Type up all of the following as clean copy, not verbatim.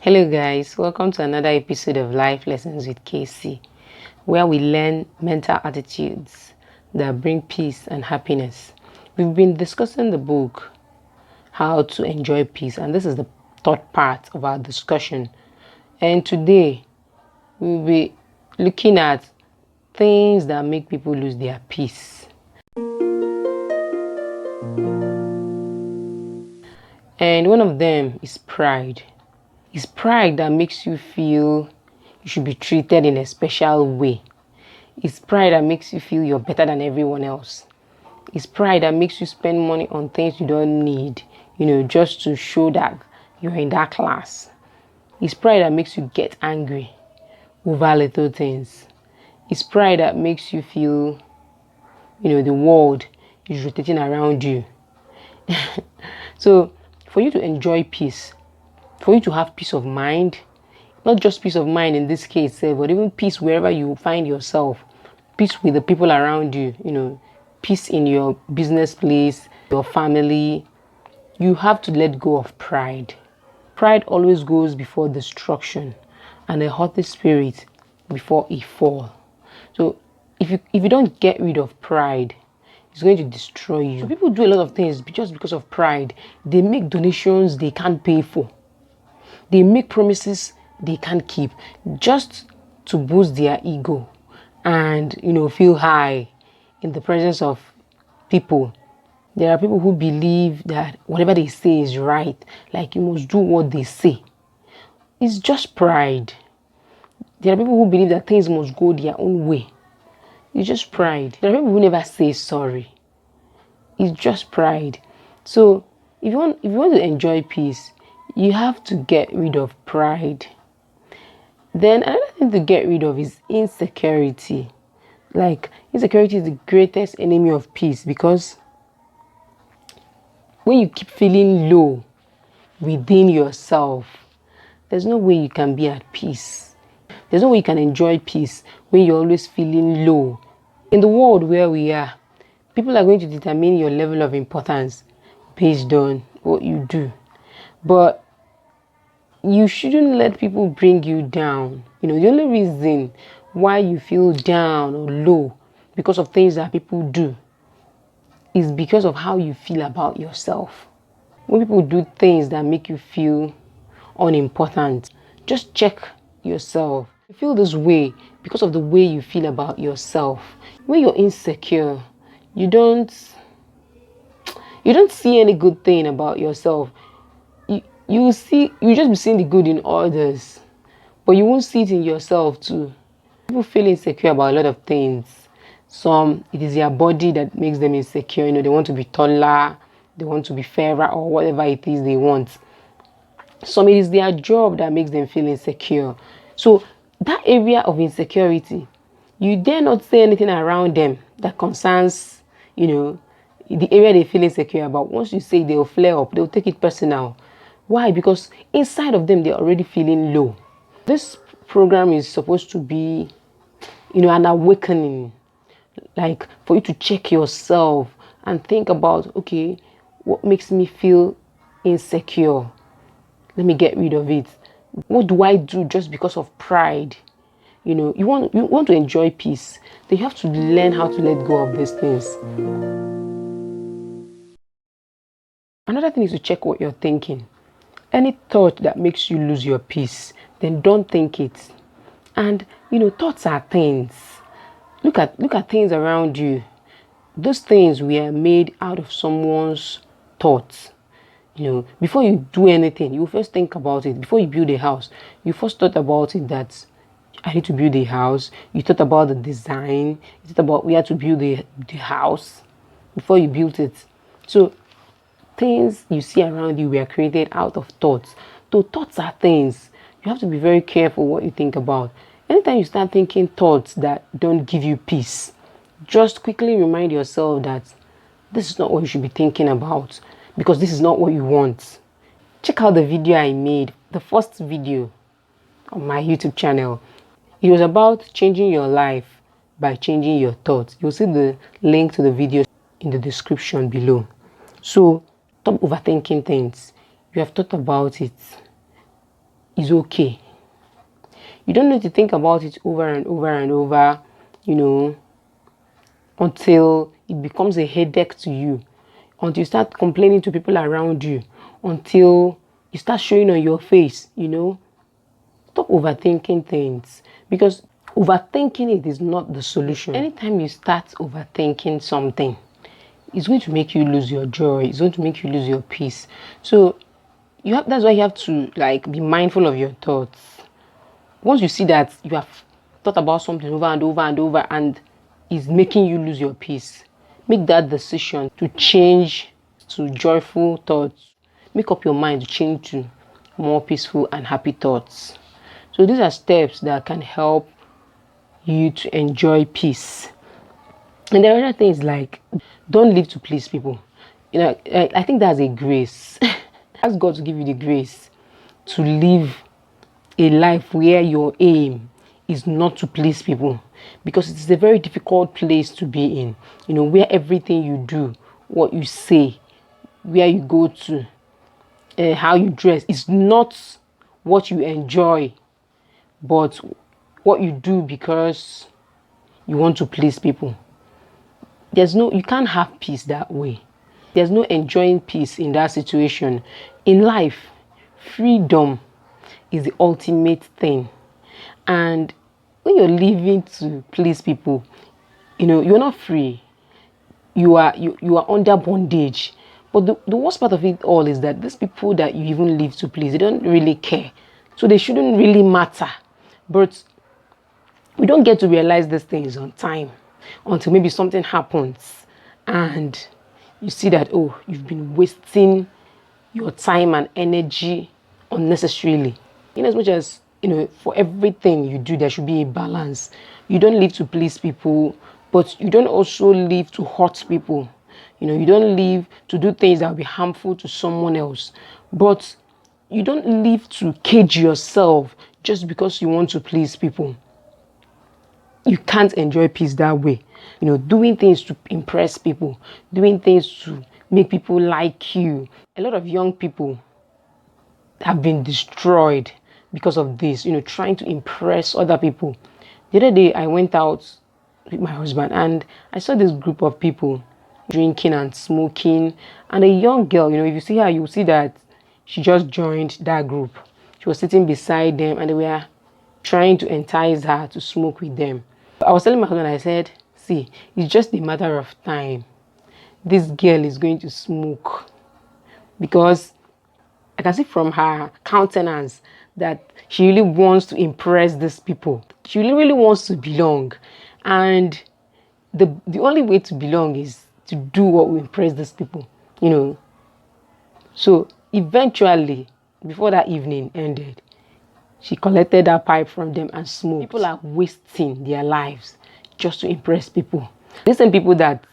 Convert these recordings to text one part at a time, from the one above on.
Hello guys, welcome to another episode of Life Lessons with Kaycee, where we learn mental attitudes that bring peace and happiness. We've been discussing the book How to Enjoy Peace, and this is the third part of our discussion. And today we'll be looking at things that make people lose their peace. And one of them is pride. It's pride that makes you feel you should be treated in a special way. It's pride that makes you feel you're better than everyone else. It's pride that makes you spend money on things you don't need, just to show that you're in that class. It's pride that makes you get angry over little things. It's pride that makes you feel, the world is rotating around you. So, for you to enjoy peace, for you to have peace of mind, not just peace of mind in this case, but even peace wherever you find yourself, peace with the people around you, peace in your business place, your family, you have to let go of pride. Pride always goes before destruction, and a haughty spirit before a fall. So if you don't get rid of pride, it's going to destroy you. So people do a lot of things just because of pride. They make donations they can't pay for. They make promises they can't keep just to boost their ego and, feel high in the presence of people. There are people who believe that whatever they say is right, like you must do what they say. It's just pride. There are people who believe that things must go their own way. It's just pride. There are people who never say sorry. It's just pride. So if you want to enjoy peace, you have to get rid of pride. Then another thing to get rid of is insecurity. Like, insecurity is the greatest enemy of peace, because when you keep feeling low within yourself, there's no way you can be at peace. There's no way you can enjoy peace when you're always feeling low. In the world where we are, people are going to determine your level of importance based on what you do. But you shouldn't let people bring you down. The only reason why you feel down or low because of things that people do is because of how you feel about yourself. When people do things that make you feel unimportant, just check yourself. You feel this way because of the way you feel about yourself. When you're insecure, you don't see any good thing about yourself. You just be seeing the good in others, but you won't see it in yourself too. People feel insecure about a lot of things. Some, it is their body that makes them insecure. They want to be taller, they want to be fairer, or whatever it is they want. Some, it is their job that makes them feel insecure. So that area of insecurity, you dare not say anything around them that concerns, the area they feel insecure about. Once you say, they'll flare up, they'll take it personal. Why? Because inside of them, they're already feeling low. This program is supposed to be, an awakening. Like, for you to check yourself and think about, okay, what makes me feel insecure? Let me get rid of it. What do I do just because of pride? You want to enjoy peace. Then you have to learn how to let go of these things. Another thing is to check what you're thinking. Any thought that makes you lose your peace, then don't think it. And thoughts are things. Look at things around you. Those things were made out of someone's thoughts. Before you do anything, you first think about it. Before you build a house, you first thought about it, that I need to build a house. You thought about the design. You thought about where to build the house before you built it. So things you see around you were created out of thoughts. So thoughts are things. You have to be very careful what you think about. Anytime you start thinking thoughts that don't give you peace, just quickly remind yourself that this is not what you should be thinking about, because this is not what you want. Check out the video I made, the first video on my YouTube channel. It was about changing your life by changing your thoughts. You'll see the link to the video in the description below. So stop overthinking things. You have thought about it. is okay. You don't need to think about it over and over and over, you know, until it becomes a headache to you, until you start complaining to people around you, until you start showing on your face, Stop overthinking things, because overthinking it is not the solution. Anytime you start overthinking something, it's going to make you lose your joy. It's going to make you lose your peace. So that's why you have to be mindful of your thoughts. Once you see that you have thought about something over and over and over and is making you lose your peace, make that decision to change to joyful thoughts. Make up your mind to change to more peaceful and happy thoughts. So these are steps that can help you to enjoy peace. And there are other things like, don't live to please people. I think that's a grace. Ask God to give you the grace to live a life where your aim is not to please people, because it's a very difficult place to be in, where everything you do, what you say, where you go to, how you dress is not what you enjoy, but what you do because you want to please people. You can't have peace that way. There's no enjoying peace in that situation. In life, freedom is the ultimate thing. And when you're living to please people, you're not free. You are under bondage. But the worst part of it all is that these people that you even live to please, they don't really care. So they shouldn't really matter. But we don't get to realize these things on time until maybe something happens and you see that, oh, you've been wasting your time and energy unnecessarily. In as much as, for everything you do, there should be a balance. You don't live to please people, but you don't also live to hurt people. You don't live to do things that will be harmful to someone else. But you don't live to cage yourself just because you want to please people. You can't enjoy peace that way. Doing things to impress people, doing things to make people like you. A lot of young people have been destroyed because of this, trying to impress other people. The other day, I went out with my husband and I saw this group of people drinking and smoking. And a young girl, if you see her, you'll see that she just joined that group. She was sitting beside them and they were trying to entice her to smoke with them. I was telling my husband, I said, see, it's just a matter of time. This girl is going to smoke, because I can see from her countenance that she really wants to impress these people. She really wants to belong. And the only way to belong is to do what will impress these people, So eventually, before that evening ended, she collected that pipe from them and smoked. People are wasting their lives just to impress people. These same people that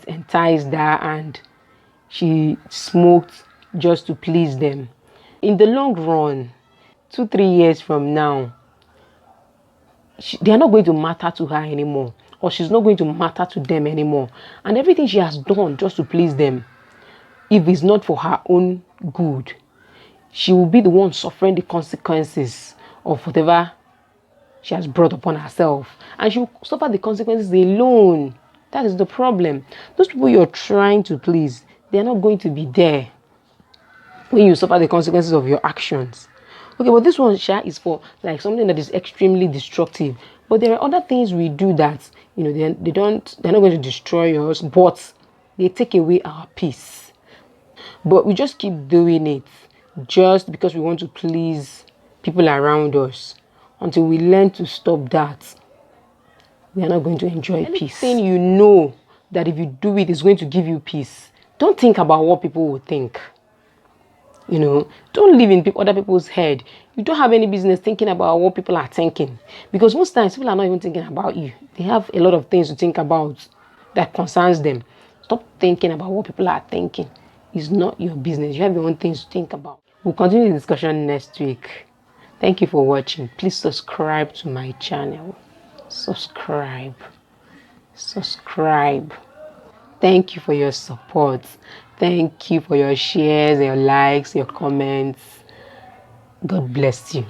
enticed her and she smoked just to please them. In the long run, 2-3 years from now, they are not going to matter to her anymore, or she's not going to matter to them anymore. And everything she has done just to please them, if it's not for her own good, she will be the one suffering the consequences of whatever she has brought upon herself. And she will suffer the consequences alone. That is the problem. Those people you're trying to please, they're not going to be there when you suffer the consequences of your actions. Okay, but this one, is for something that is extremely destructive. But there are other things we do that, they're not going to destroy us, but they take away our peace. But we just keep doing it just because we want to please people around us. Until we learn to stop that, we are not going to enjoy peace. Anything you know that if you do it is going to give you peace, don't think about what people will think. Don't live in other people's head. You don't have any business thinking about what people are thinking, because most times people are not even thinking about you. They have a lot of things to think about that concerns them. Stop thinking about what people are thinking. It's not your business. You have your own things to think about. We'll continue the discussion next week. Thank you for watching. Please subscribe to my channel. Subscribe. Thank you for your support. Thank you for your shares, your likes, your comments. God bless you.